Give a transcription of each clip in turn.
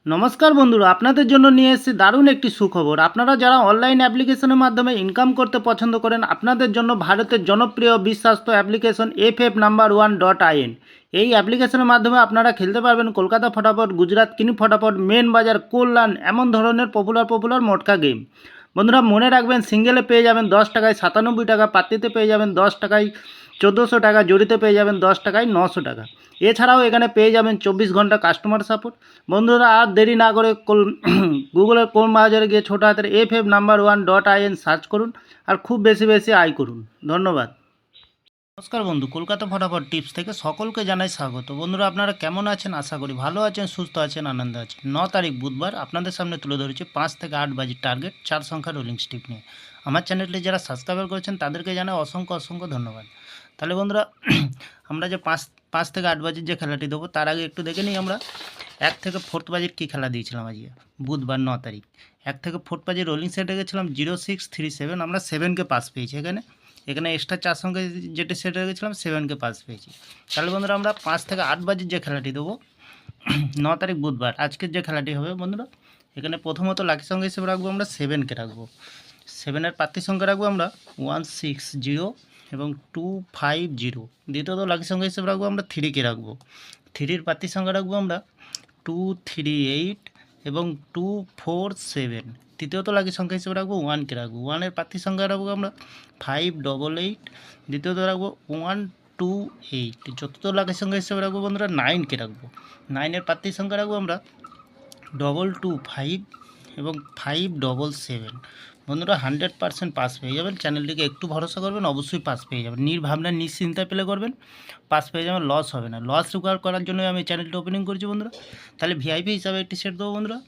নমস্কার বন্ধুরা, আপনাদের জন্য নিয়ে এসেছি দারুণ একটি সুখবর। আপনারা যারা অনলাইন অ্যাপ্লিকেশনের মাধ্যমে ইনকাম করতে পছন্দ করেন, আপনাদের জন্য ভারতের জনপ্রিয় বিশ্বস্ত অ্যাপ্লিকেশন FF No.1.in। এই অ্যাপ্লিকেশনের মাধ্যমে আপনারা খেলতে পারবেন কলকাতা ফটাফট, গুজরাট কিনি ফটাফট, মেন বাজার, কল্যাণ, এমন ধরনের পপুলার মোটকা গেম। বন্ধুরা মনে রাখবেন, সিঙ্গেলে পেয়ে যাবেন 10 টাকায় 97 টাকা, পাত্তিতে পেয়ে যাবেন 10 টাকায় 1400 টাকা, জড়িতে পেয়ে যাবেন 10 টাকায় 900 টাকা। এছাড়াও এখানে পেয়ে যাবেন 24 ঘন্টা কাস্টমার সাপোর্ট। বন্ধুরা আর দেরি না করে গুগলের ক্রোম ব্রাউজারে গিয়ে ছোটো হাতের FF No.1.in সার্চ করুন আর খুব বেশি আয় করুন। ধন্যবাদ। নমস্কার বন্ধু, কলকাতা ফটাফট টিপস থেকে সকলকে জানাই স্বাগত। বন্ধুরা আপনারা কেমন আছেন? আশা করি ভালো আছেন, সুস্থ আছেন, আনন্দে আছেন। 9 তারিখ বুধবার আপনাদের সামনে তুলে ধরেছি 5 থেকে 8 বাজির টার্গেট 4 সংখ্যার রোলিং স্টিক নিয়ে। আমার চ্যানেলটি যারা সাবস্ক্রাইব করেছেন তাদেরকে জানাই অসংখ্য ধন্যবাদ। তাহলে বন্ধুরা আমরা যে পাঁচ থেকে 8 বাজির যে খেলাটি দেবো তার আগে একটু দেখে নিই আমরা 1 থেকে 4 বাজির কী খেলা দিয়েছিলাম আজকে বুধবার 9 তারিখ। 1 থেকে 4 বাজির রোলিং সেটে গেছিলাম 0637, আমরা 7কে পাস পেয়েছি। এখানে এক্সট্রা 4 সঙ্গে যেটি সেট রেখেছিলাম 7কে পাস পেয়েছি। তাহলে বন্ধুরা আমরা 5 থেকে 8 বাজির যে খেলাটি দেবো 9 তারিখ বুধবার, আজকের যে খেলাটি হবে বন্ধুরা, এখানে প্রথমত লাকি সংখ্যা হিসেবে রাখবো আমরা 7কে রাখবো। 7-এর প্রার্থী সংখ্যা রাখবো আমরা 160 এবং 250। দ্বিতীয়ত লাকি সংখ্যা হিসেবে রাখবো আমরা 3কে রাখবো। 3-এর প্রার্থী সংখ্যা রাখবো আমরা 238 এবং 247। তৃতীয়ত লাকি সংখ্যা হিসেবে রাখবো 1কে রাখবো। 1-এর প্রার্থী সংখ্যা রাখবো আমরা 588। দ্বিতীয়ত রাখবো 128। চতুর্থ লাকি সংখ্যা হিসেবে রাখবো বন্ধুরা 9কে রাখবো। 9-এর প্রার্থী সংখ্যা রাখবো আমরা 225 এবং 577। বন্ধুরা 100% পাস পেয়ে যাবেন। চ্যানেলটিকে একটু ভরসা করবেন, অবশ্যই পাস পেয়ে যাবেন। নির্ভাবনা নিশ্চিন্তায় পেলে করবেন, পাস পেয়ে যাবেন, লস হবে না। লস রিকভার করার জন্য আমি চ্যানেলটি ওপেনিং করেছি বন্ধুরা। তাহলে ভিআইপি হিসাবে একটি সেট দেবো বন্ধুরা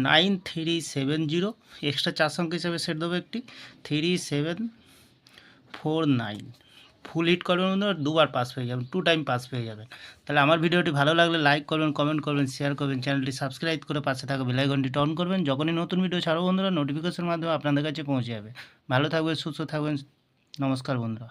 9370, এক্সট্রা 4 সংখ্যা হিসাবে সেট দেবো একটি 3749। ফুল হিট করবেন বন্ধুরা, দুবার পাস পেয়ে যাবেন, 2 টাইম পাস পেয়ে যাবেন। তাহলে আমার ভিডিওটি ভালো লাগলে লাইক করবেন, কমেন্ট করবেন, শেয়ার করবেন, চ্যানেলটি সাবস্ক্রাইব করে পাশে থাকা বেল আইকনটি অন করবেন। যখনই নতুন ভিডিও ছাড়ো বন্ধুরা, নোটিফিকেশনের মাধ্যমে আপনাদের কাছে পৌঁছে যাবে। ভালো থাকবেন, সুস্থ থাকবেন। নমস্কার বন্ধুরা।